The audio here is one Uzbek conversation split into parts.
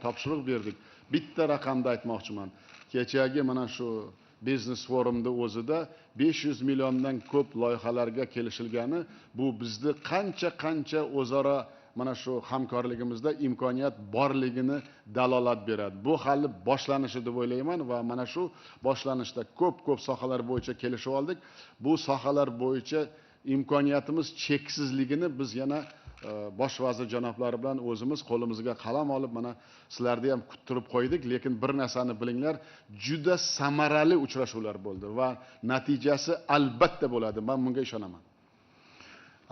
topshiriq berdik. Bitta raqamda aytmoqchiman. Kechagi mana shu biznes forumda o'zida 500 milliondan ko'p loyihalarga kelishilgani, bu bizni qancha o'zaro mana shu hamkorligimizda imkoniyat borligini dalolat beradi. Bu hali boshlanishi deb o'ylayman va mana shu boshlanishda ko'p sohalar bo'yicha kelishib oldik. Bu sohalar bo'yicha imkoniyatimiz cheksizligini biz yana bosh vazir janoblari bilan o'zimiz qo'limizga qalam olib, mana sizlarni ham kuttirib qo'ydik, lekin bir narsani bilinglar, juda samarali uchrashuvlar bo'ldi va natijasi albatta bo'ladi. Men bunga ishonaman.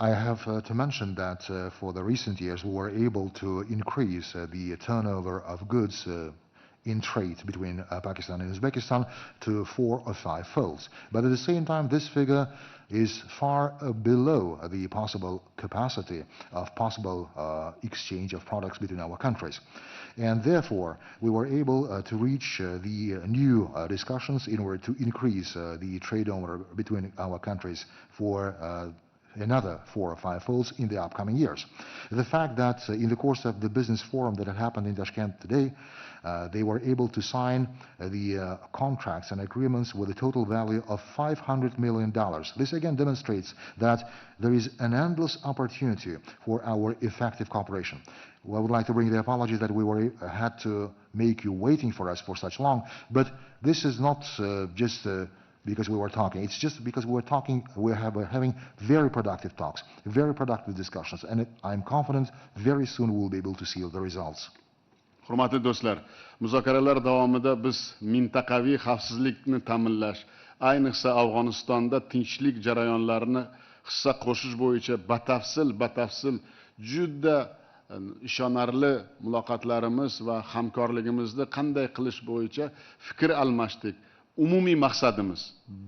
I have to mention that for the recent years we were able to increase the turnover of goods in trade between Pakistan and Uzbekistan to 4 or 5 folds. But at the same time, this figure is far below the possible capacity of possible exchange of products between our countries. And therefore, we were able to reach the new discussions in order to increase the trade over between our countries for another 4 or 5 folds in the upcoming years. The fact that in the course of the business forum that had happened in Tashkent today, they were able to sign the contracts and agreements with a total value of $500 million. This again demonstrates that there is an endless opportunity for our effective cooperation. Well, I would like to bring the apology that we had to make you waiting for us for such long, but this is not just because we were talking. It's just because we were talking, we're having very productive talks, very productive discussions, and I'm confident very soon we'll be able to see the results. Hurmatli do'stlar, muzokaralar davomida biz mintaqaviy xavfsizlikni ta'minlash, ayniqsa Afg'onistonda tinchlik jarayonlarini hissa qo'shish bo'yicha batafsil juda ishonarli muloqotlarimiz va hamkorligimizni qanday qilish bo'yicha fikr almashdik. Umumiy maqsadimiz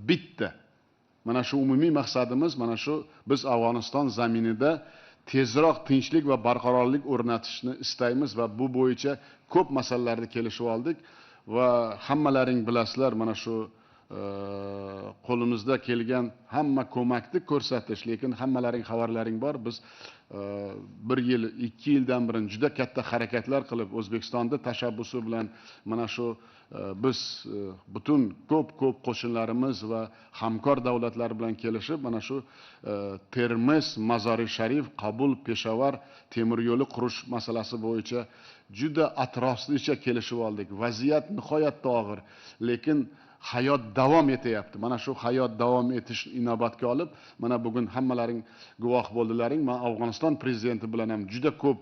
bitta. Mana shu umumiy maqsadimiz mana shu biz Afg'oniston zaminida tezroq tinchlik va barqarorlik o'rnatishni istaymiz va bu bo'yicha ko'p masalalarni kelishib oldik va hammalaring bilasizlar, mana shu qo'limizda kelgan hamma ko'makni ko'rsatish, lekin hammalaring xabarlaring bor, biz 1 yil, 2 yildan beri juda katta harakatlar qilib O'zbekistonda tashabbusi bilan mana shu biz butun ko'p qo'shinlarimiz va hamkor davlatlar bilan kelishib mana shu Termiz, Mazari Sharif, Qabul, Peshavar temir yo'li qurish masalasi bo'yicha juda atroflicha kelishib oldik. Vaziyat nihoyatda og'ir, lekin hayot davom etyapti. Mana shu hayot davom etish inobatga olib, mana bugun hammalaring guvoh bo'ldilaring. Men Afg'oniston prezidenti bilan ham juda ko'p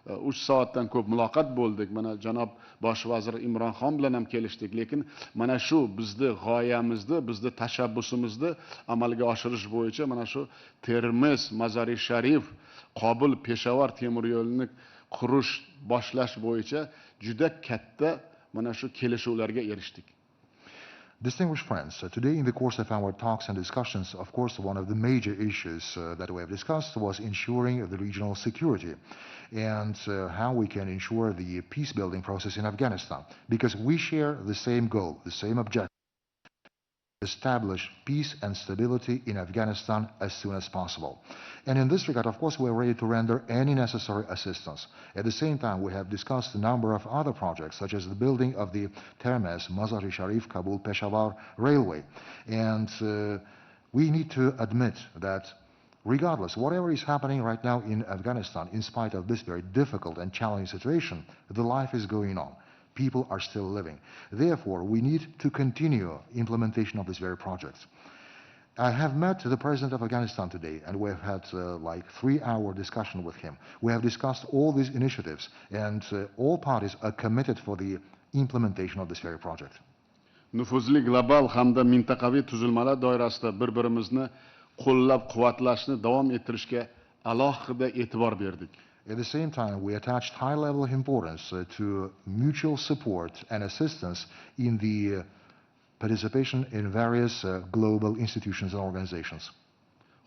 3 soatdan ko'p muloqot bo'ldik. Mana janob bosh vazir Imran xon bilan ham kelishdik, lekin mana shu bizni g'oyamizni, bizni tashabbusimizni amalga oshirish bo'yicha mana shu Termiz, Mazari Sharif, Qabul, Peshavar temir yo'lini qurish, boshlash bo'yicha juda katta mana shu kelishuvlarga erishdik. Distinguished friends, today in the course of our talks and discussions, of course, one of the major issues that we have discussed was ensuring the regional security and how we can ensure the peace-building process in Afghanistan, because we share the same goal, the same objective: establish peace and stability in Afghanistan as soon as possible. And in this regard, of course, we are ready to render any necessary assistance. At the same time, we have discussed a number of other projects, such as the building of the Termez, Mazar-e Sharif, Kabul, Peshawar railway. And we need to admit that regardless, whatever is happening right now in Afghanistan, in spite of this very difficult and challenging situation, the life is going on. People are still living. Therefore, we need to continue implementation of these very projects. I have met the president of Afghanistan today, and we have had like 3-hour discussion with him. We have discussed all these initiatives, and all parties are committed for the implementation of this very project. Nüfuzli global hamda mintaqaviy tuzilmalar doirasida bir-birimizni qo'llab-quvvatlashni davom ettirishga alohida e'tibor berdik. At the same time, we attached high level of importance to mutual support and assistance in the participation in various global institutions and organizations.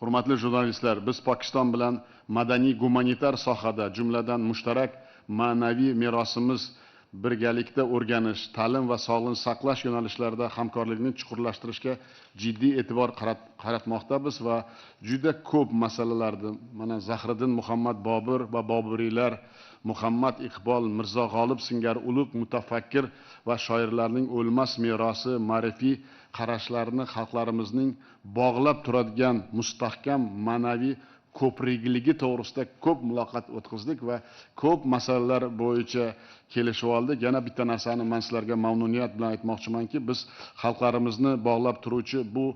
Hurmatli jurnalistlar, biz Pokiston bilan madaniy gumanitar sohada, jumladan mushtarak ma'naviy merosimiz birgalikda o'rganish, ta'lim va sog'liqni saqlash yo'nalishlarida hamkorlikni chuqurlashtirishga jiddiy e'tibor qaratmoqdamiz va juda ko'p masalalarni mana Zahriddin Muhammad Bobur va Boburiylar, Muhammad Iqbol, Mirzo G'olib singari ulug' mutafakkir va shoirlarning o'lmas merosi, ma'rifiy qarashlarini xalqlarimizning bog'lab turadigan mustahkam ma'naviy ko'prikligi to'g'risida ko'p muloqot o'tkazdik va ko'p masalalar bo'yicha kelishib oldik. Yana bitta narsani men sizlarga mamnuniyat bilan aytmoqchimanki, biz xalqlarimizni bog'lab turuvchi bu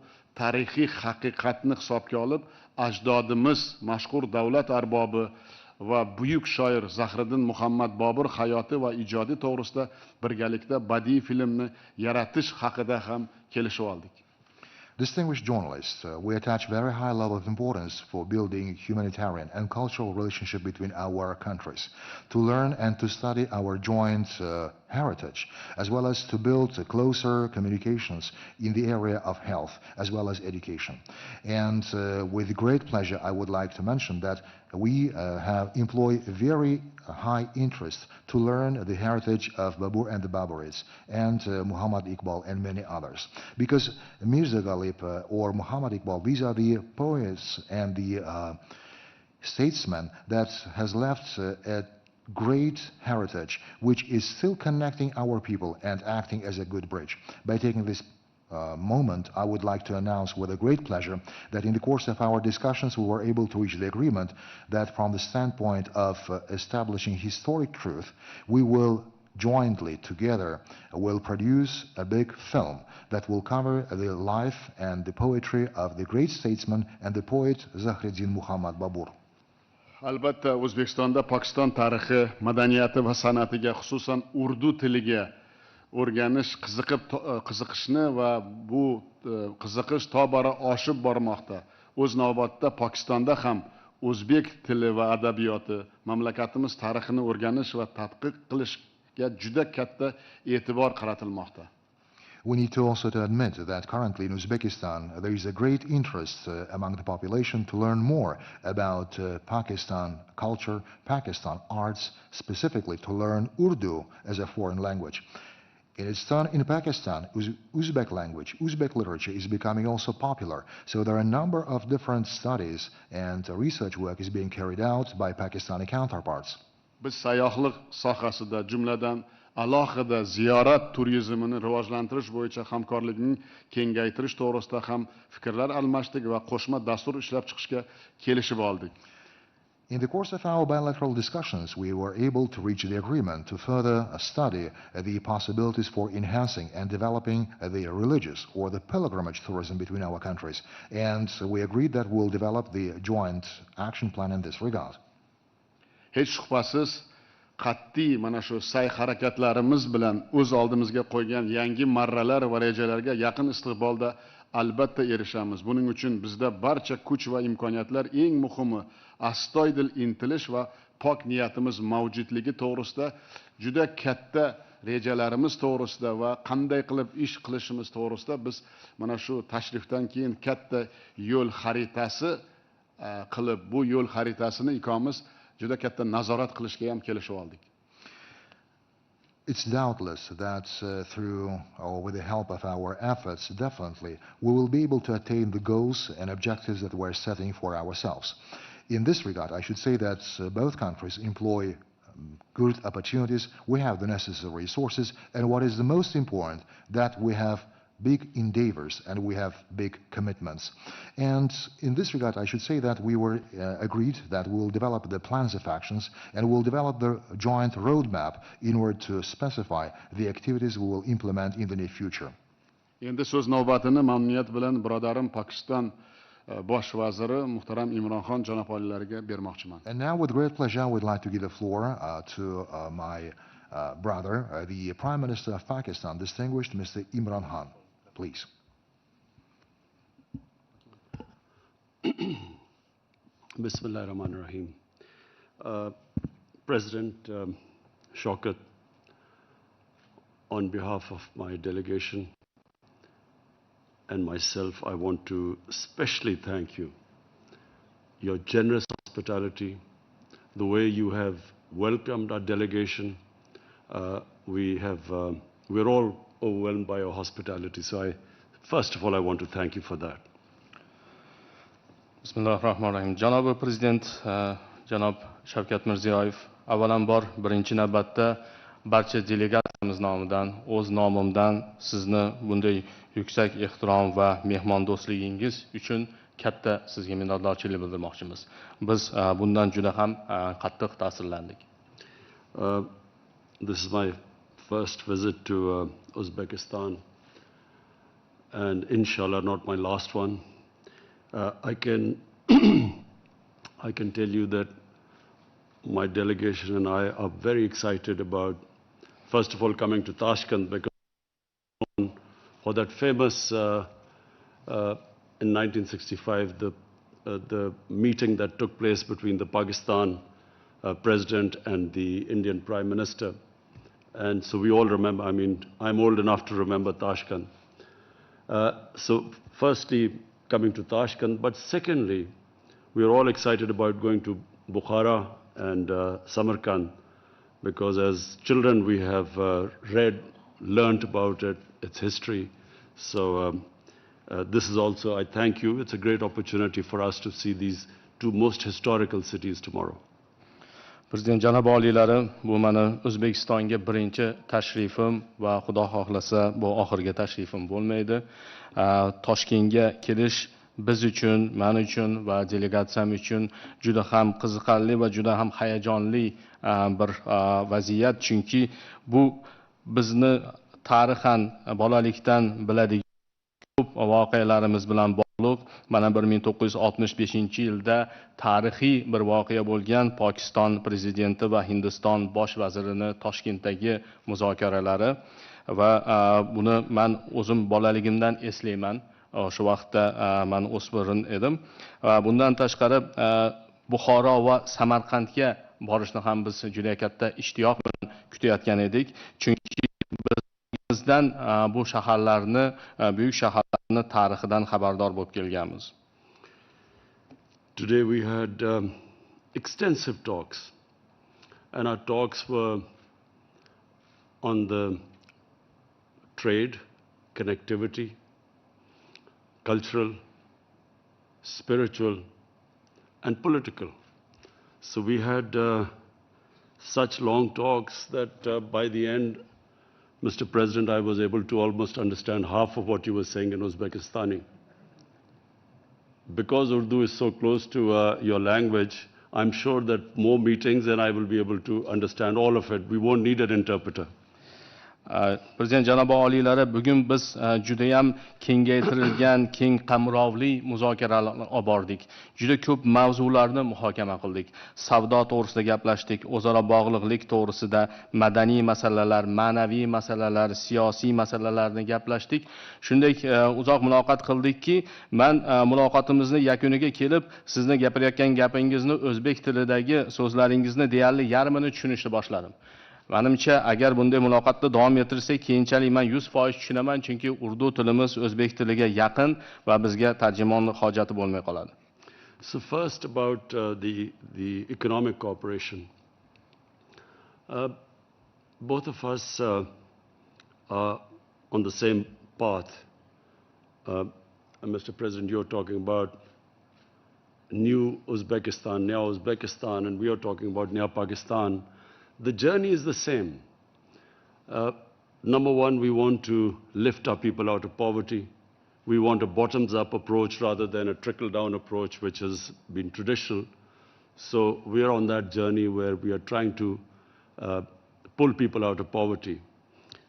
tarixiy haqiqatni hisobga olib, ajdodimiz mashhur davlat arbobi va buyuk shoir Zahriddin Muhammad Bobur hayoti va ijodi to'g'risida birgalikda badiiy filmni yaratish haqida ham kelishib oldik. Distinguished journalists, we attach very high level of importance for building humanitarian and cultural relationship between our countries, to learn and to study our joint heritage, as well as to build closer communications in the area of health, as well as education. And with great pleasure, I would like to mention that we have employed very high interest to learn the heritage of Babur and the Baburids and Muhammad Iqbal and many others. Because Mirza Ghalib or Muhammad Iqbal, these are the poets and the statesmen that has left a great heritage which is still connecting our people and acting as a good bridge. By taking this moment, I would like to announce with a great pleasure that in the course of our discussions we were able to reach the agreement that from the standpoint of establishing historic truth, we will jointly together will produce a big film that will cover the life and the poetry of the great statesman and the poet Zahriddin Muhammad Babur. Albatta, O'zbekistonda Pokiston tarixi, madaniyati va san'atiga, xususan urdu tiliga o'rganish, qiziqishni va bu qiziqish tobora oshib bormoqda. O'z navbatida Pokistonda ham o'zbek tili va adabiyoti, mamlakatimiz tarixini o'rganish va tadqiq qilishga juda katta e'tibor qaratilmoqda. We need to also admit that currently in Uzbekistan there is a great interest among the population to learn more about Pakistan culture, Pakistan arts, specifically to learn Urdu as a foreign language. In its turn, in Pakistan, Uzbek language, Uzbek literature is becoming also popular. So there are a number of different studies and research work is being carried out by Pakistani counterparts. Biz sayyohlik sohasida jumladan alohida ziyorat turizmini rivojlantirish bo'yicha hamkorlikni kengaytirish to'g'risida ham fikrlar almashdik va qo'shma dastur ishlab chiqishga kelishib oldik. In the course of our bilateral discussions, we were able to reach the agreement to further study the possibilities for enhancing and developing the religious or the pilgrimage tourism between our countries. And we agreed that we'll develop the joint action plan in this regard. Hech shubhasiz, qat'iy mana shu sa'y harakatlarimiz bilan o'z oldimizga qo'ygan yangi marralar va rejalarga yaqin istiqbolda albatta erishamiz. Buning uchun bizda barcha kuch va imkoniyatlar, eng muhimi astoydil intilish va pok niyatimiz mavjudligi to'g'risida juda katta rejalarimiz to'g'risida va qanday qilib ish qilishimiz to'g'risida biz mana shu tashrifdan keyin katta yo'l xaritasi qilib, bu yo'l xaritasini ikkomiz juda katta nazorat qilishga ham kelishib oldik. It's doubtless that through or with the help of our efforts, definitely, we will be able to attain the goals and objectives that we're setting for ourselves. In this regard, I should say that both countries employ good opportunities, we have the necessary resources, and what is the most important, that we have big endeavors and we have big commitments. And in this regard, I should say that we were agreed that we'll develop the plans of actions and we'll develop the joint roadmap in order to specify the activities we will implement in the near future. Endi so'z navbatini mamnuniyat bilan birodarim Pokiston bosh vaziri muhtaram Imron janob olilariga bermoqchiman. And now with great pleasure I would like to give the floor to my brother, the Prime Minister of Pakistan, distinguished Mr. Imran Khan. Please. Bismillahir Rahmanir Rahim. President Shavkat, on behalf of my delegation and myself, I want to especially thank you. Your generous hospitality, the way you have welcomed our delegation, we're all overwhelmed by your hospitality. So first of all, I want to thank you for that. Bismillahirrahmanirrahim. Janob Prezident, Janob Shavkat Mirziyoyev, avvalambor birinchi navbatda barcha delegatsiyamiz nomidan, o'z nomimdan sizni bunday yuksak ehtirom va mehmondo'stligingiz uchun katta sizga minnatdorchilik bildirmoqchimiz. Biz bundan juda ham qattiq ta'sirlandik. This is my first visit to Uzbekistan, and inshallah not my last one. I can tell you that my delegation and I are very excited about, first of all, coming to Tashkent, because for that famous in 1965 the meeting that took place between the Pakistan president and the Indian Prime Minister. And so we all remember, I mean, I'm old enough to remember Tashkent. So firstly, coming to Tashkent, but secondly, we are all excited about going to Bukhara and Samarkand, because as children we have learnt about it, its history. So this is also, I thank you, it's a great opportunity for us to see these two most historical cities tomorrow. Prezident janob oliylari, bu meni O'zbekistonga birinchi tashrifim va Xudo xohlasa bu oxirgi tashrifim bo'lmaydi. Toshkentga kelish biz uchun, men uchun va delegatsiyam uchun juda ham qiziqarli va juda ham hayajonli bir vaziyat, chunki bu bizni tarixan bolalikdan biladigan ko'p voqealarimiz bilan bog'liq. Mana 1965-yilda tarixiy bir voqea bo'lgan Pokiston prezidenti va Hindiston bosh vazirining Toshkentdagi muzokaralari va buni men o'zim bolaligimdan eslayman. O'sha vaqtda men o'smir edim. Bundan tashqari Buxoro va Samarqandga borishni ham biz juda katta ishtiyoq bilan kutayotgan edik, chunki bizdan bu shaharlarni, buyuk shaharlarni tarixidan xabardor bo'lib kelganmiz. Today we had extensive talks, and our talks were on the trade, connectivity, cultural, spiritual, and political. So we had such long talks that by the end, Mr. President, I was able to almost understand half of what you were saying in Uzbekistani. Because Urdu is so close to your language, I'm sure that more meetings and I will be able to understand all of it. We won't need an interpreter. Prezident janobi oliylari, bugun biz juda ham kengaytirilgan, keng qamrovli muzokaralar olib bordik. Juda ko'p mavzularni muhokama qildik. Savdo to'g'risida gaplashdik, o'zaro bog'liqlik to'g'risida, madaniy masalalar, ma'naviy masalalar, siyosiy masalalarni gaplashdik. Shunday uzoq muloqot qildikki, men muloqotimizni yakuniga kelib, sizni gapirayotgan gapingizni o'zbek tilidagi so'zlaringizni deyarli yarmini tushunishni boshladim. Menimcha, agar bunday muloqotni davom ettirsak, keyinchalik men 100% tushunaman, chunki urdu tilimiz o'zbek tiliga yaqin va bizga tarjimon hojati bo'lmay qoladi. So first about the economic cooperation. Both of us are on the same path. Mr. President, you're talking about new Uzbekistan, Naya Uzbekistan, and we are talking about Naya Pakistan. The journey is the same. Number one, we want to lift our people out of poverty. We want a bottoms-up approach rather than a trickle-down approach, which has been traditional. So we are on that journey where we are trying to pull people out of poverty.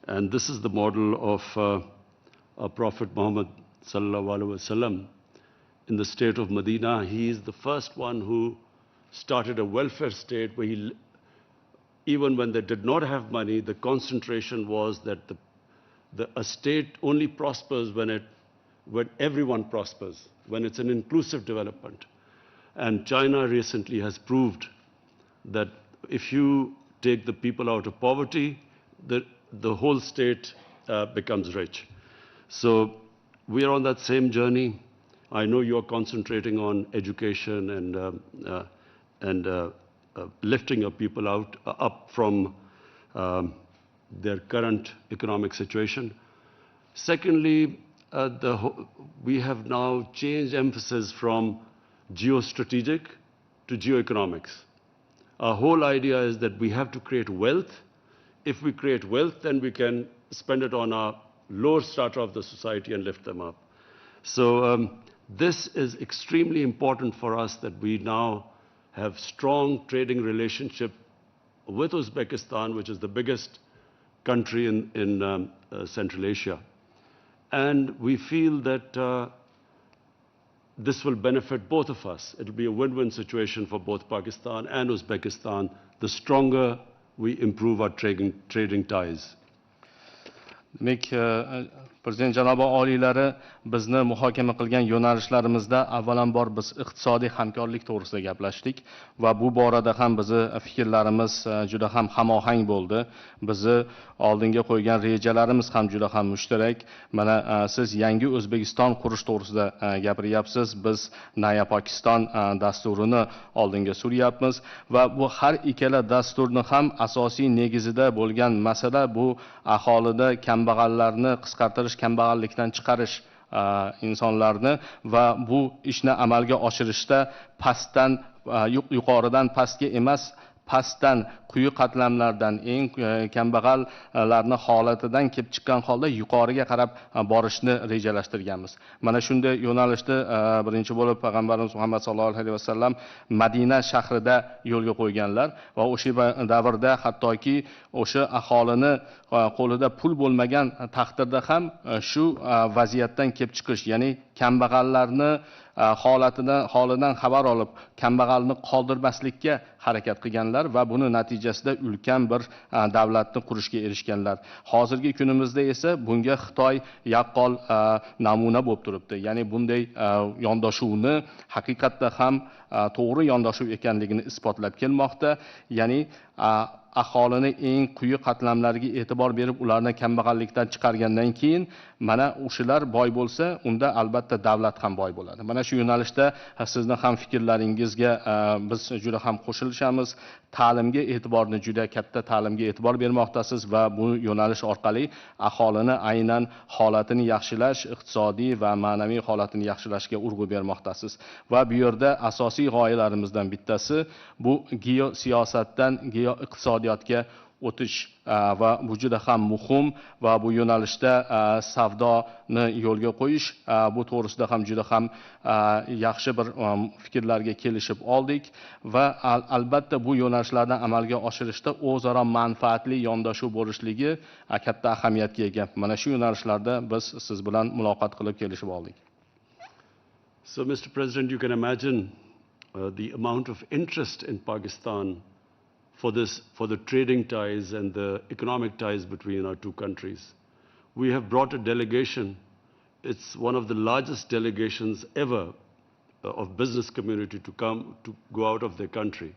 And this is the model of our Prophet Muhammad sallallahu alaihi wasallam. In the state of Medina, he is the first one who started a welfare state where he, even when they did not have money, the concentration was that a state only prospers when everyone prospers, when it's an inclusive development. And China recently has proved that if you take the people out of poverty, the whole state becomes rich. So we are on that same journey. I know you are concentrating on education and lifting your people up from their current economic situation. Secondly, we have now changed emphasis from geostrategic to geoeconomics. Our whole idea is that we have to create wealth. If we create wealth, then we can spend it on our lower strata of the society and lift them up. So this is extremely important for us, that we now have strong trading relationship with Uzbekistan, which is the biggest country in Central Asia. And we feel that this will benefit both of us. It will be a win-win situation for both Pakistan and Uzbekistan, the stronger we improve our trading ties. Prezident janobi oliylari bizni muhokama qilgan yo'nalishlarimizda avvalambor biz iqtisodiy hamkorlik to'g'risida gaplashdik va bu borada ham bizni fikrlarimiz juda ham hamohang bo'ldi. Bizni oldinga qo'ygan rejalarimiz ham juda ham mushtarak. Mana siz yangi O'zbekiston qurish to'g'risida gapiryapsiz. Biz Naya Pokiston dasturini oldinga suryapmiz va bu har ikkala dasturni ham asosiy negizida bo'lgan masala bu aholida kambag'allarni qisqartirish, kambag'allikdan chiqarish insonlarni va bu ishni amalga oshirishda pastdan yuqoridan pastga emas, pastdan quyi qatlamlardan eng kambag'allarni holatidan kelib chiqqan holda yuqoriga qarab borishni rejalashtirganmiz. Mana shunday yo'nalishda birinchi bo'lib payg'ambarimiz Muhammad sallallohu alayhi vasallam Madina shahrida yo'lga qo'yganlar va o'sha davrda hattoki o'sha aholini qo'lida pul bo'lmagan taqdirda ham shu vaziyatdan kelib chiqish, ya'ni kambag'allarni holidan xabar olib, kambag'alni qoldirmaslikka harakat qilganlar va buni natijasida ulkan bir davlatni qurishga erishganlar. Hozirgi kunimizda esa bunga Xitoy yaqqol namuna bo'lib turibdi. Ya'ni bunday yondashuvni haqiqatda ham to'g'ri yondashuv ekanligini isbotlab kelmoqda. Ya'ni aholini eng quyi qatlamlarga e'tibor berib, ularni kambag'allikdan chiqargandan keyin mana o'shalar boy bo'lsa, unda albatta davlat ham boy bo'ladi. Mana shu yo'nalishda sizni ham fikrlaringizga biz juda ham qo'shilishamiz. Ta'limga e'tiborni, juda katta ta'limga e'tibor bermoqdasiz va bu yo'nalish orqali aholini aynan holatini yaxshilash, iqtisodiy va ma'naviy holatini yaxshilashga urg'u bermoqdasiz. Va bu yerda asosiy g'oyalarimizdan bittasi bu geosiyosatdan geoiqtisodiyotga o'tish va bu juda ham muhim va bu yo'nalishda savdoni yo'lga qo'yish, bu to'g'risida ham juda ham yaxshi bir fikrlarga kelishib oldik va albatta bu yo'nalishlardan amalga oshirishda o'zaro manfaatli yondashuv bo'lishligi katta ahamiyatga ega. Mana shu yo'nalishlarda biz siz bilan muloqot qilib kelishib oldik. So Mr. President, you can imagine the amount of interest in Pakistan for the trading ties and the economic ties between our two countries. We have brought a delegation. It's one of the largest delegations ever of business community to come to go out of their country.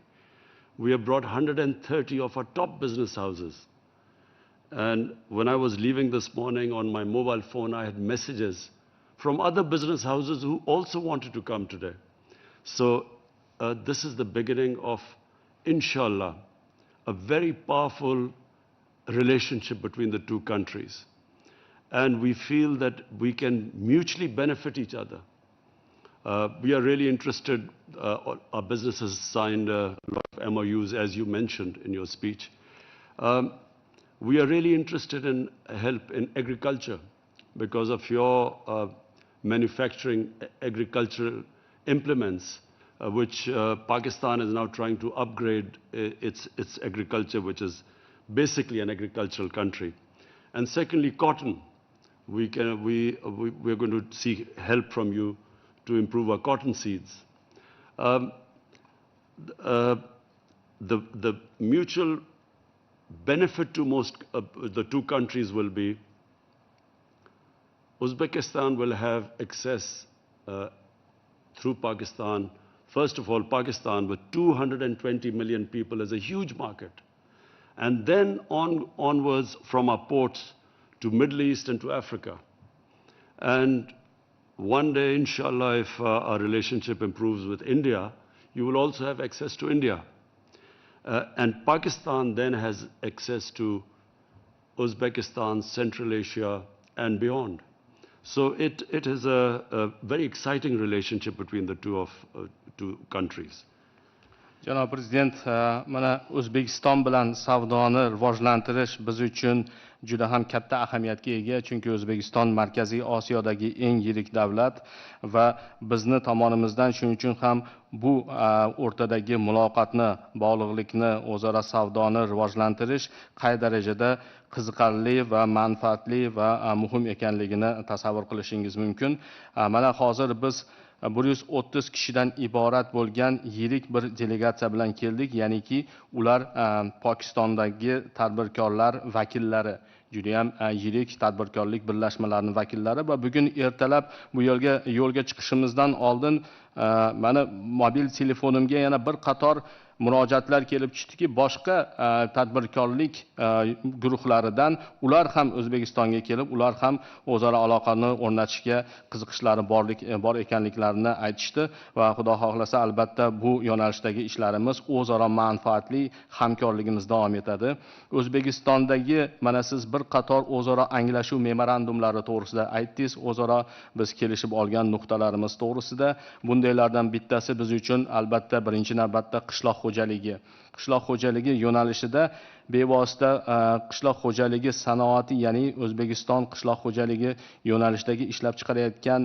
We have brought 130 of our top business houses. And when I was leaving this morning on my mobile phone, I had messages from other business houses who also wanted to come today. So this is the beginning of, inshallah, a very powerful relationship between the two countries. And we feel that we can mutually benefit each other. We are really interested, our business has signed a lot of MOUs, as you mentioned in your speech. We are really interested in help in agriculture because of your manufacturing agricultural implements, which Pakistan is now trying to upgrade its agriculture, which is basically an agricultural country. And secondly, cotton. We're going to seek help from you to improve our cotton seeds. The mutual benefit to the two countries will be Uzbekistan will have access through Pakistan. First of all, Pakistan with 220 million people is a huge market. And then onwards from our ports to Middle East and to Africa. And one day, inshallah, if our relationship improves with India, you will also have access to India. And Pakistan then has access to Uzbekistan, Central Asia, and beyond. So it is a very exciting relationship between the two countries. Janob Prezident, mana O'zbekiston bilan savdoni rivojlantirish biz uchun juda ham katta ahamiyatga ega, chunki O'zbekiston Markaziy Osiyodagi eng yirik davlat va bizni tomonimizdan shuning uchun ham bu o'rtadagi muloqotni, bog'liqlikni, o'zaro savdoni rivojlantirish qay darajada qiziqarli va manfaatli va muhim ekanligini tasavvur qilishingiz mumkin. Mana hozir biz 130 kishidan iborat bo'lgan yirik bir delegatsiya bilan keldik, ya'niki ular Pokistondagi tadbirkorlar vakillari, juda ham yirik tadbirkorlik birlashmalarining vakillari va bugun ertalab bu yo'lga chiqishimizdan oldin mana mobil telefonimga yana bir qator murojaatlar kelib tushdiki, boshqa tadbirkorlik guruhlaridan ular ham O'zbekistonga kelib, ular ham o'zaro aloqani o'rnatishga qiziqishlari bor ekanliklarini aytishdi va xudo xohlasa albatta bu yo'nalishdagi ishlarimiz o'zaro manfaatli hamkorligimiz davom etadi. O'zbekistondagi mana siz bir qator o'zaro anglashuv memorandumlari to'g'risida aytdingiz, o'zaro biz kelishib olgan nuqtalarimiz to'g'risida. Bundaylardan bittasi biz uchun albatta birinchi navbatda qishloq xo'jaligi yo'nalishida bevosita qishloq xo'jaligi sanoati, ya'ni O'zbekiston qishloq xo'jaligi yo'nalishidagi ishlab chiqarayotgan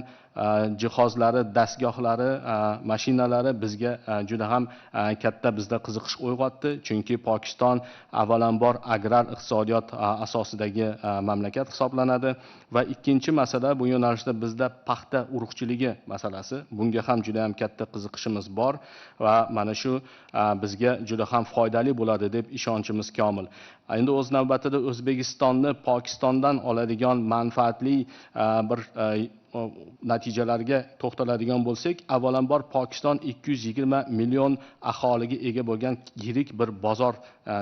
jihozlari, dastgohlari, mashinalari bizga juda ham katta bizda qiziqish uyg'otdi, chunki Pokiston avvalambor agrar iqtisodiyot asosidagi mamlakat hisoblanadi va ikkinchi masala bu yo'nalishda bizda paxta urug'chiligi masalasi. Bunga ham juda ham katta qiziqishimiz bor va mana shu bizga juda ham foydali bo'ladi deb ishonchimiz komil. Endi o'z navbatida O'zbekistonni Pokistondan oladigan manfaatli bir natijalarga to'xtaladigan bo'lsak, avvalambor Pokiston 220 million aholiga ega bo'lgan yirik bir bozor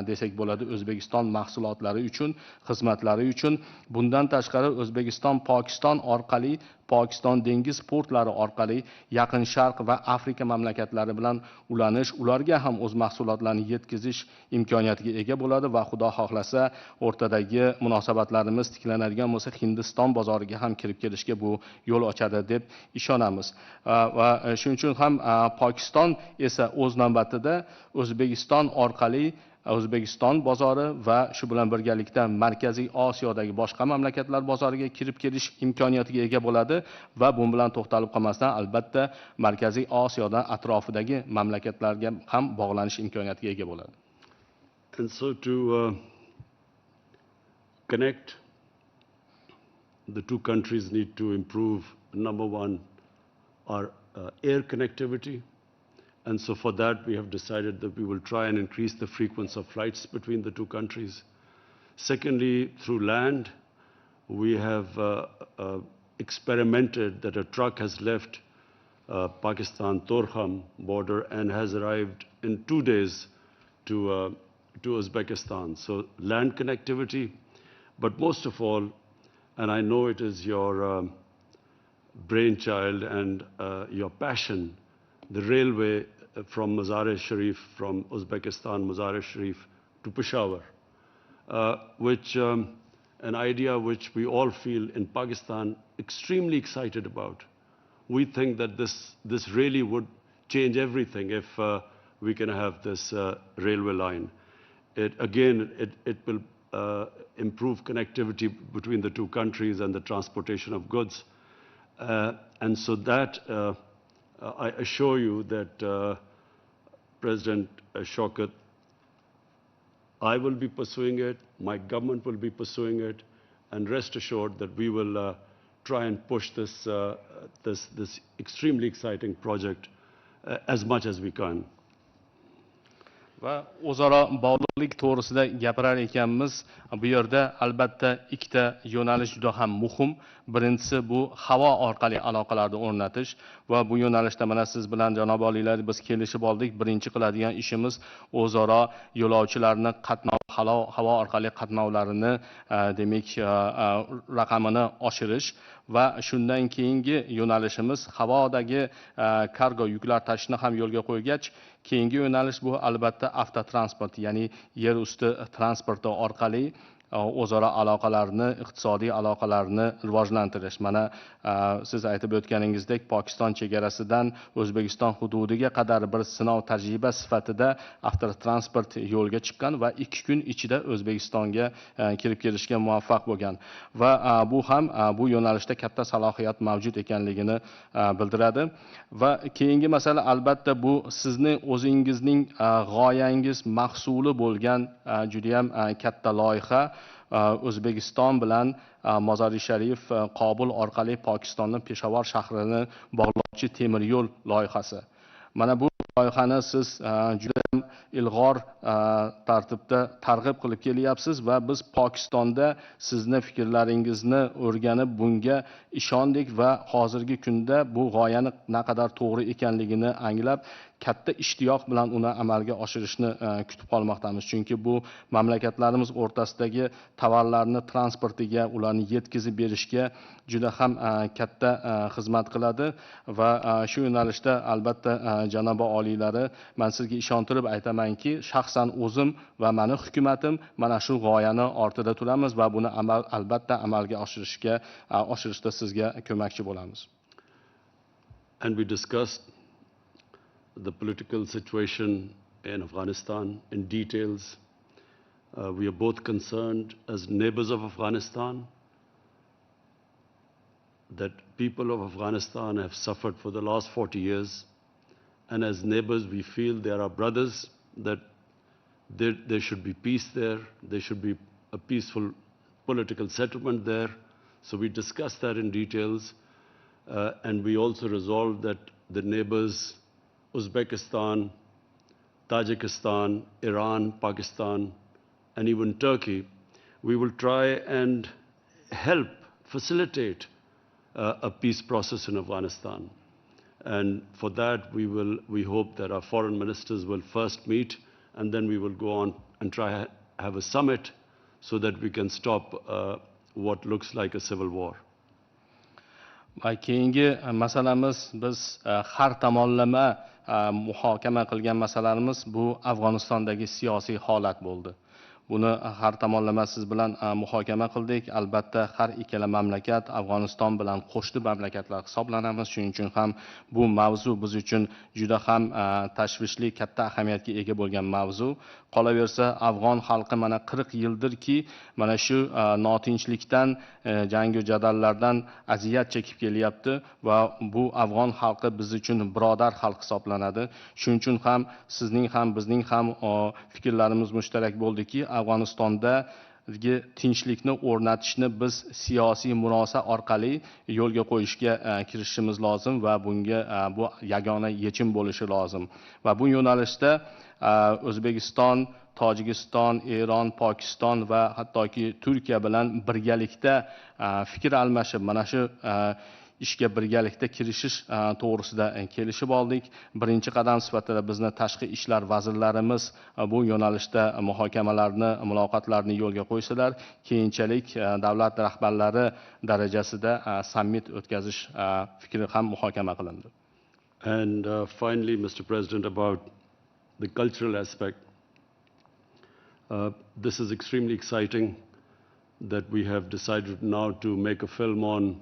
desak bo'ladi O'zbekiston mahsulotlari uchun, xizmatlari uchun. Bundan tashqari O'zbekiston Pokiston orqali, Pokiston dengiz portlari orqali Yaqin Sharq va Afrika mamlakatlari bilan ulanish, ularga ham o'z mahsulotlarini yetkazish imkoniyatiga ega bo'ladi va xudo xohlasa o'rtadagi munosabatlarimiz tiklanadigan bo'lsa, Hindiston bozoriga ham kirib kelishga bu yo'l ochadi deb ishonamiz. Va shuning uchun ham Pokiston esa o'z navbatida O'zbekiston orqali O'zbekiston bozori va shu bilan birgalikda Markaziy Osiyodagi boshqa mamlakatlar bozoriga kirib kelish imkoniyatiga ega bo'ladi va bu bilan to'xtalib qolmasdan albatta Markaziy Osiyodan atrofidagi mamlakatlarga ham bog'lanish imkoniyatiga ega bo'ladi. And so to connect, the two countries need to improve, number one, our air connectivity. And so for that, we have decided that we will try and increase the frequency of flights between the two countries. Secondly, through land, we have experimented that a truck has left Pakistan-Torkham border and has arrived in 2 days to Uzbekistan. So land connectivity, but most of all, and I know it is your brainchild and your passion, the railway from Mazar-e-Sharif, from Uzbekistan, Mazar-e-Sharif to Peshawar, which an idea which we all feel in Pakistan extremely excited about. We think that this really would change everything if we can have this railway line. It will improve connectivity between the two countries and the transportation of goods. And so that I assure you that President Shavkat, I will be pursuing it, my government will be pursuing it, and rest assured that we will try and push this extremely exciting project as much as we can. Va o'zaro bog'liqlik to'g'risida gapirar ekanmiz. Bu yerda albatta ikkita yo'nalish juda ham muhim. Birinchisi bu havo orqali aloqalarni o'rnatish va bu yo'nalishda mana siz bilan janob oliylar biz kelishib oldik. Birinchi qiladigan ishimiz o'zaro yo'lovchilarni havo orqali qatnovlarini demak raqamini oshirish va shundan keyingi yo'nalishimiz havodagi kargo yuklar tashishni ham yo'lga qo'ygach, keyingi yo'nalish bu albatta avtotransport, ya'ni yer usti transporti orqali o'zaro aloqalarni, iqtisodiy aloqalarni rivojlantirish. Mana siz aytib o'tganingizdek, Pokiston chegarasidan O'zbekiston hududiga qadar bir sinov tajriba sifatida avtotransport yo'lga chiqqan va 2 kun ichida O'zbekistonga kirib kelishga muvaffaq bo'lgan. Va bu ham bu yo'nalishda katta salohiyat mavjud ekanligini bildiradi. Va keyingi masala albatta bu sizni o'zingizning g'oyangiz mahsuli bo'lgan juda ham katta loyiha. O'zbekiston bilan Mozori Sharif Qobul orqali Pokistonni Peshavor shahrini bog'lovchi temir yo'l loyihasi. Mana bu loyihani siz juda ham ilg'or tartibda targ'ib qilib kelyapsiz va biz Pokistonda sizni fikrlaringizni o'rganib bunga ishondik va hozirgi kunda bu g'oyani naqadar to'g'ri ekanligini anglab katta ishtiyoq bilan uni amalga oshirishni kutib qolmoqdamiz. Chunki bu mamlakatlarimiz o'rtasidagi tovarlarni transportiga, ularni yetkazib berishga juda ham katta xizmat qiladi va shu yo'nalishda albatta janobi oliylari, men sizga ishontirib aytamanki, shaxsan o'zim va meni hukumatim mana shu g'oyani ortida turamiz va buni albatta amalga oshirishda sizga ko'makchi bo'lamiz. And we discussed the political situation in Afghanistan in details. We are both concerned as neighbors of Afghanistan that people of Afghanistan have suffered for the last 40 years. And as neighbors, we feel they are our brothers, that there should be peace there, there should be a peaceful political settlement there. So we discussed that in details. And we also resolved that the neighbors, Uzbekistan, Tajikistan, Iran, Pakistan, and even Turkey, we will try and help facilitate a peace process in Afghanistan. And for that, we hope that our foreign ministers will first meet, and then we will go on and try to have a summit so that we can stop what looks like a civil war. Keyingi masalamiz biz har tomonlama muhokama qilgan masalarimiz bu Afg'onistondagi siyosiy holat bo'ldi. Buni har tomonlama siz bilan muhokama qildik. Albatta har ikkala mamlakat Afg'oniston bilan qo'shni mamlakatlar hisoblanamiz. Shuning uchun ham bu mavzu biz uchun juda ham tashvishli, katta ahamiyatga ega bo'lgan mavzu. Qolaversa, afg'on xalqi mana 40 yildirki mana shu notinchlikdan, jangu jadallardan aziyat chekib kelyapti va bu afg'on xalqi biz uchun birodar xalq hisoblanadi. Shuning uchun ham sizning ham bizning ham fikrlarimiz mushtarak bo'ldiki, Afg'onistonda tinchlikni o'rnatishni biz siyosiy murosa orqali yo'lga qo'yishga kirishimiz lozim va bunga bu yagona yechim bo'lishi lozim. Va bu yo'nalishda O'zbekiston, Tojikiston, Eron, Pokiston va hattoki Turkiya bilan birgalikda fikr almashib mana shu ishga birgalikda kirishish to'g'risida kelishib oldik. Birinchi qadam sifatida bizni tashqi ishlar vazirlarimiz bu yo'nalishda muhokamalarni, muloqotlarni yo'lga qo'ysalar, keyinchalik davlat rahbarlari darajasida summit o'tkazish fikri ham muhokama qilindi. And finally, Mr. President, about the cultural aspect. This is extremely exciting that we have decided now to make a film on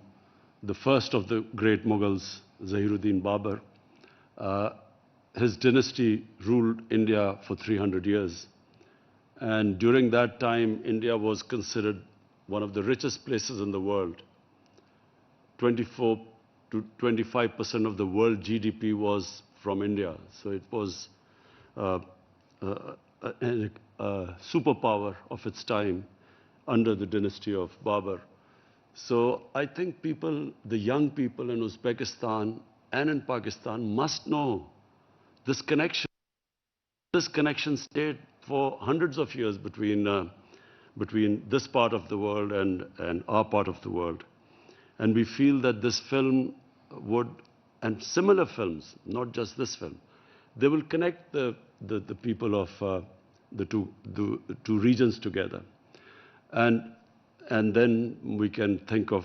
the first of the great Mughals, Zahiruddin Babur. His dynasty ruled India for 300 years. And during that time, India was considered one of the richest places in the world. 24 to 25% of the world GDP was from India. So it was a superpower of its time under the dynasty of Babur. So I think people, the young people in Uzbekistan and in Pakistan must know this connection. This connection stayed for hundreds of years between this part of the world and our part of the world. And we feel that this film would, and similar films, not just this film, they will connect the people of the two regions together. And then we can think of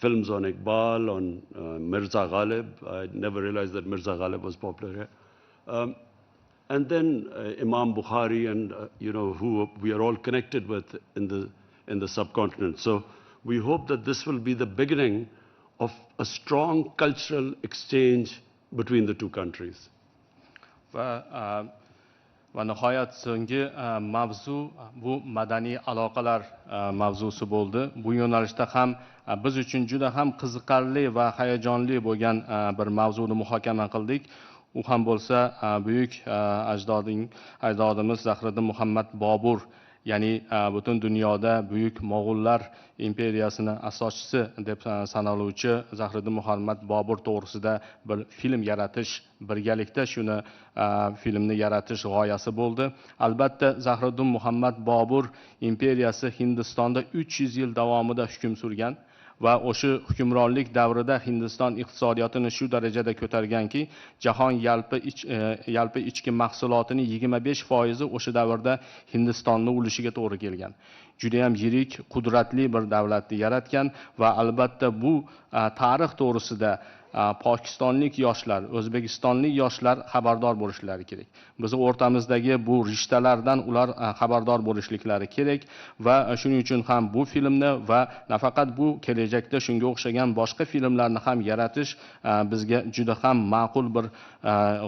films on Iqbal, on Mirza Ghalib. I never realized that Mirza Ghalib was popular here. And then Imam Bukhari and, who we are all connected with in the subcontinent. So we hope that this will be the beginning of a strong cultural exchange between the two countries. Va nihoyat so'nggi mavzu bu madaniy aloqalar mavzusi bo'ldi. Bu yo'nalishda ham biz uchun juda ham qiziqarli va hayajonli bo'lgan bir mavzuni muhokama qildik. U ham bo'lsa buyuk ajdodimiz Zahiriddin Muhammad Bobur, ya'ni butun dunyoda buyuk Mo'g'ullar imperiyasini asoschisi deb sanaluvchi Zahiriddin Muhammad Bobur to'g'risida bir film yaratish, birgalikda shuni filmni yaratish g'oyasi bo'ldi. Albatta Zahiriddin Muhammad Bobur imperiyasi Hindistonda 300 yil davomida hukm surgan va o'sha hukmronlik davrida Hindiston iqtisodiyotini shu darajada ko'targanki, jahon yalpi ichki mahsulotining 25% o'sha davrda Hindistonning ulushiga to'g'ri kelgan. Juda ham yirik, qudratli bir davlatni yaratgan va albatta bu tarix to'g'risida Pokistonlik yoshlar, O'zbekistonlik yoshlar xabardor bo'lishlari kerak. Bizi o'rtamizdagi bu rishtalardan ular xabardor bo'lishliklari kerak va shuning uchun ham bu filmni va nafaqat bu kelajakda shunga o'xshagan boshqa filmlarni ham yaratish bizga juda ham ma'qul bir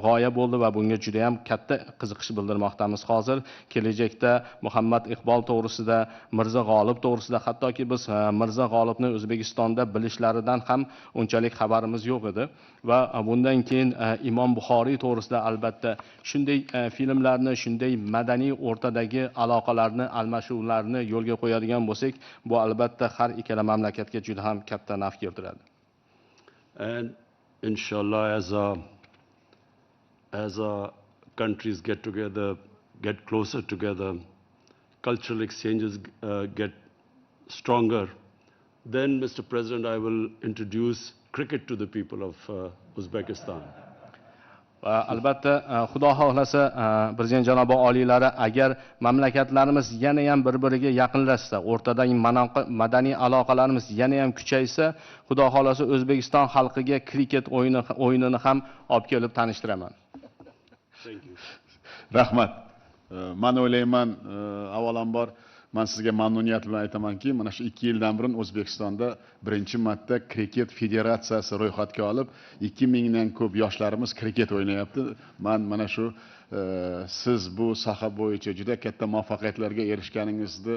g'oya bo'ldi va bunga juda ham katta qiziqish bildirmoqdamiz. Hozir kelajakda Muhammad Iqbol to'g'risida, Mirzo G'olib to'g'risida, hattoki biz Mirzo G'olibni O'zbekistonda bilishlaridan ham unchalik xabarimiz yo'q edi va bundan keyin Imom Buxoriy to'g'risida albatta shunday filmlarni, shunday madaniy o'rtadagi aloqalarni, almashuvlarni yo'lga qo'yadigan bo'lsak, bu albatta har ikkala mamlakatga juda ham katta naf keltiradi. And inshallah, as our countries get together, get closer together, cultural exchanges get stronger, then, Mr. President, I will introduce cricket to the people of Uzbekistan. Albatta, Xudo xohlasa, Prezident janobi oliylari agar mamlakatlarimiz yana ham bir-biriga yaqinlashsa, o'rtadagi madaniy aloqalarimiz yana ham kuchaysa, Xudo xohlasa O'zbekiston xalqiga kriket o'yinini ham olib kelib tanishtiraman. Rahmat. Men o'ylayman, avvalambor men sizga mamnuniyat bilan aytamanki, mana shu 2 yildan burun O'zbekistonda birinchi marta kriket federatsiyasi ro'yxatga olib, 2000 dan ko'p yoshlarimiz kriket o'ynayapti. Men mana shu siz bu soha bo'yicha juda katta muvaffaqiyatlarga erishganingizni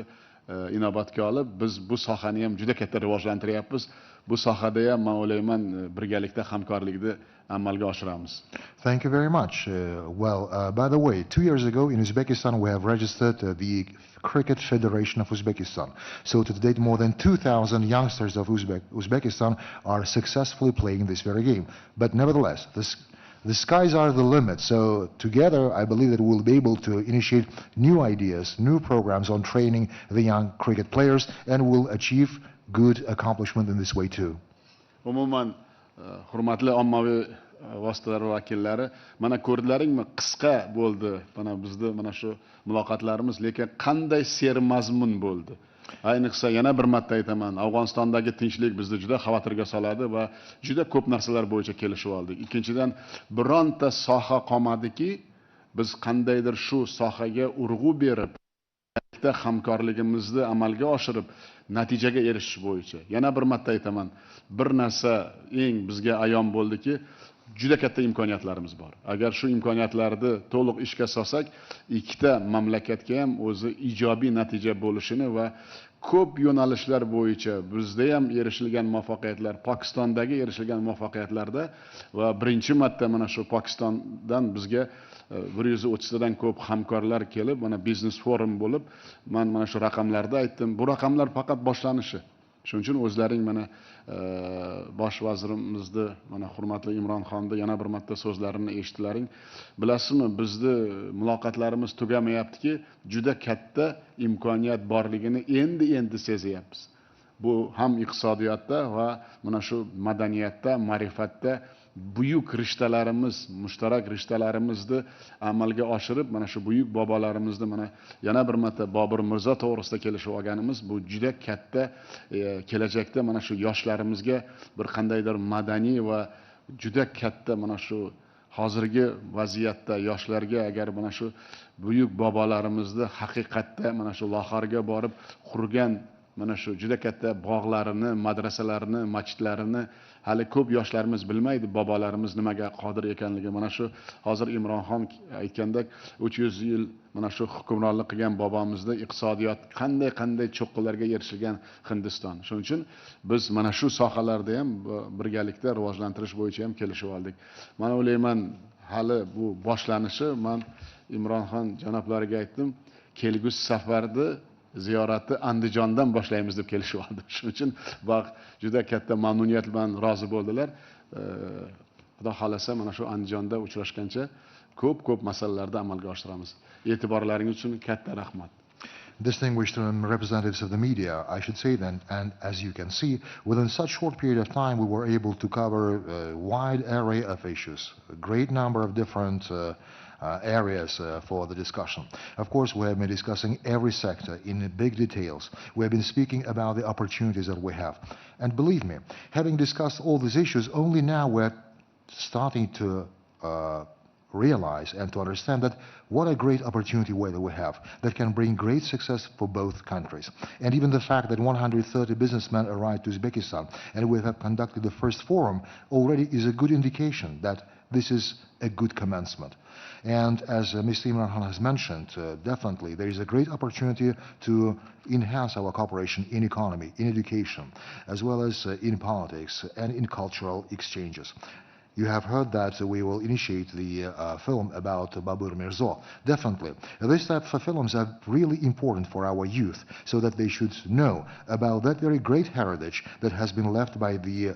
inobatga olib, biz bu sohani ham juda katta rivojlantiryapmiz. Bu sohada ham men o'ylayman birgalikda hamkorlikni amalga oshiramiz. Thank you very much. By the way, 2 years ago in Uzbekistan we have registered the Cricket Federation of Uzbekistan. So to date more than 2,000 youngsters of Uzbekistan are successfully playing this very game. But nevertheless, the skies are the limit. So together I believe that we'll be able to initiate new ideas, new programs on training the young cricket players, and we'll achieve good accomplishment in this way too. Umuman hurmatli ommaviy vositalar vakillari, mana ko'rdilaringmi, qisqa bo'ldi mana bizda mana shu muloqotlarimiz, lekin qanday sermazmun bo'ldi. Ayniqsa yana bir marta aytaman, Afg'onistondagi tinchlik bizni juda xavotirga soladi va juda ko'p narsalar bo'yicha kelishib oldik. Ikkinchidan, bironta soha qolmadiki, biz qandaydir shu sohaga urg'u berib, hamkorligimizni amalga oshirib, natijaga erishish bo'yicha. Yana bir marta aytaman, bir narsa eng bizga ayon bo'ldiki, juda katta imkoniyatlarimiz bor. Agar shu imkoniyatlarni to'liq ishga solsak, ikkita mamlakatga ham o'zi ijobiy natija bo'lishini va ko'p yo'nalishlar bo'yicha bizda ham erishilgan muvaffaqiyatlar, Pokistondagi erishilgan muvaffaqiyatlarda va birinchi marta mana shu Pokistondan bizga 130 dan ko'p hamkorlar kelib, mana biznes forum bo'lib, men mana shu raqamlarda aytdim. Bu raqamlar faqat boshlanishi. Shuning uchun o'zlaring mana bosh vazirimizni, mana hurmatli Imron xonni yana bir marta so'zlarini eshitdilaring. Bilasizmi, bizni muloqotlarimiz tugamayaptiki, juda katta imkoniyat borligini endi sezyapmiz. Bu ham iqtisodiyotda va mana shu madaniyatda, ma'rifatda buyuk rishtalarimiz, mushtarak rishtalarimizni amalga oshirib, mana shu buyuk bobolarimizni mana yana bir marta Bobur Mirzo to'g'risida kelishib olganimiz, bu juda katta kelajakda mana shu yoshlarimizga bir qandaydir madaniy va juda katta mana shu hozirgi vaziyatda yoshlarga agar mana shu buyuk bobolarimizni haqiqatda mana shu lohariga borib qurgan mana shu juda katta bog'larini, madrasalarini, masjidlarini hali ko'p yoshlarimiz bilmaydi bobolarimiz nimaga qodir ekanligi. Mana shu hozir Imronxon aytgandek 300 yil mana shu hukmronlik qilgan bobomizni iqtisodiyot qanday cho'qqilarga erishilgan Hindiston. Shuning uchun biz mana shu sohalarda ham birgalikda rivojlantirish bo'yicha ham kelishib oldik. Men o'ylayman hali bu boshlanishi. Men Imronxon janoblariga aytdim, kelgusi safarda ziyoratni Andijondan boshlaymiz deb kelishib oldi. Shuning uchun juda katta mamnuniyat bilan rozi bo'ldilar. Xudo xolasa mana shu Andijonda uchrashgancha ko'p masalalarda amalga oshiramiz. E'tiborlaringiz uchun katta rahmat. Distinguished representatives of the media, I should say then, and as you can see, within such short period of time we were able to cover a wide array of issues, a great number of different areas for the discussion. Of course, we have been discussing every sector in big details. We have been speaking about the opportunities that we have. And believe me, having discussed all these issues, only now we're starting to realize and to understand that what a great opportunity that we have that can bring great success for both countries. And even the fact that 130 businessmen arrived to Uzbekistan and we have conducted the first forum already is a good indication that this is a good commencement. And as Mr. Imran has mentioned, definitely there is a great opportunity to enhance our cooperation in economy, in education, as well as in politics and in cultural exchanges. You have heard that we will initiate the film about Babur Mirzo. Definitely. These type of films are really important for our youth so that they should know about that very great heritage that has been left by the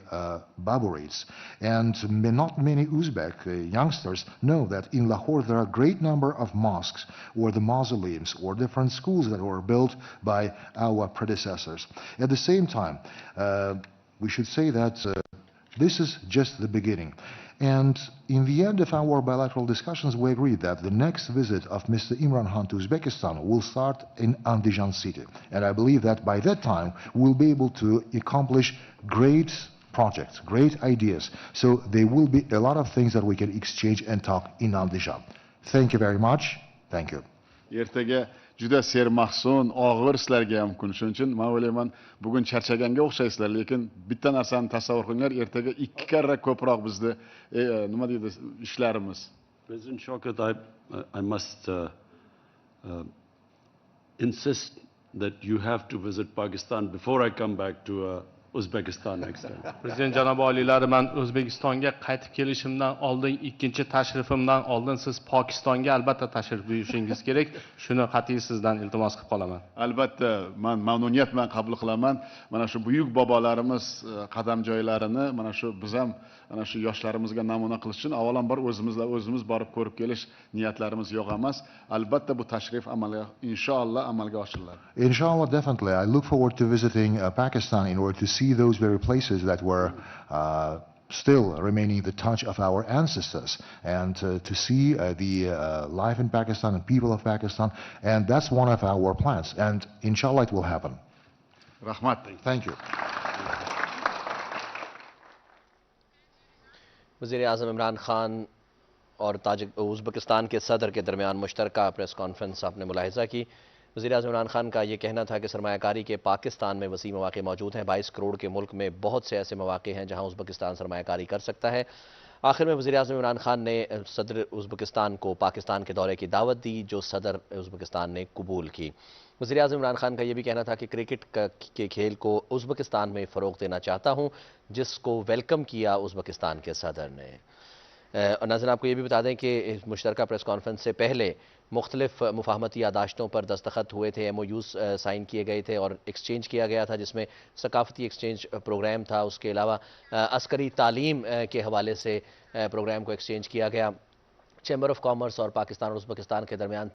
Baburids. And not many Uzbek youngsters know that in Lahore there are a great number of mosques or the mausoleums or different schools that were built by our predecessors. At the same time, we should say that this is just the beginning. And in the end of our bilateral discussions, we agreed that the next visit of Mr. Imran Khan to Uzbekistan will start in Andijan city. And I believe that by that time, we'll be able to accomplish great projects, great ideas. So there will be a lot of things that we can exchange and talk in Andijan. Thank you very much. Thank you. Ertaga juda sermahsun, og'ir sizlarga ham kun. Shuning uchun men o'ylayman, bugun charchaganga o'xshaysizlar, lekin bitta narsani tasavvur qilinglar, ertaga 2 karra ko'proq bizda nima deydi ishlarimiz. President Shavkat, I must insist that you have to visit Pakistan before I come back to Uzbekistan next time. Prezident janob oliylari, men O'zbekistonga qaytib kelishimdan oldin, ikkinchi tashrifimdan oldin siz Pokistonga albatta tashrif buyurishingiz kerak. Shuni qat'iy sizdan iltimos qilib qolaman. Albatta, men mamnuniyat bilan qabul qilaman. Mana shu buyuk bobolarimiz qadam joylarini mana shu biz ham ana shu yoshlarimizga namuna qilish uchun avvalambor o'zimiz borib ko'rib kelish niyatlarimiz yo'q emas. Albatta bu tashrif inshaalloh amalga oshiriladi. Inshallah, definitely. I look forward to visiting Pakistan in order to see those very places that were still remaining the touch of our ancestors, and to see the life in Pakistan and people of Pakistan, and that's one of our plans, and inshallah it will happen. Rahmat. Thank you. वज़ीर-ए-आज़म इमरान खान और उज़्बेकिस्तान के सदर के दरमियान मुश्तरका press conference आपने मुलाहिज़ा की। वज़ीर-ए-आज़म इमरान खान का ये कहना था कि सरमायाकारी के पाकिस्तान में वसी मौक़े मौजूद हैं। 22 करोड़ के मुल्क में बहुत से ऐसे मौक़े हैं जहाँ उज़्बेकिस्तान सरमायाकारी कर सकता है। आखिर में वज़ीर-ए-आज़म इमरान खान ने सदर उज़्बेकिस्तान को पाकिस्तान के दौरे की दावत दी, जो सदर उज़्बेकिस्तान ने कबूल की। वज़ीर-ए-आज़म इमरान खान का ये भी कहना था कि क्रिकेट के खेल को उज़्बेकिस्तान में फ़रोग़ देना चाहता हूँ, जिसको वेलकम किया उज़्बेकिस्तान के सदर ने। नाज़रीन, आपको ये भी बता दें कि मुश्तरका प्रेस कॉन्फ्रेंस से पहले मुख्तलिफ मुफाहमती यादाश्तों पर दस्तखत हुए थे, MOUs साइन किए गए थे और एक्सचेंज किया गया था, जिसमें सकाफ़ती एक्सचेंज प्रोग्राम था। उसके अलावा अस्करी तालीम के हवाले से प्रोग्राम को एक्सचेंज किया गया। चैम्बर ऑफ कॉमर्स और पाकिस्तान और उज़्बेकिस्तान के दरमियान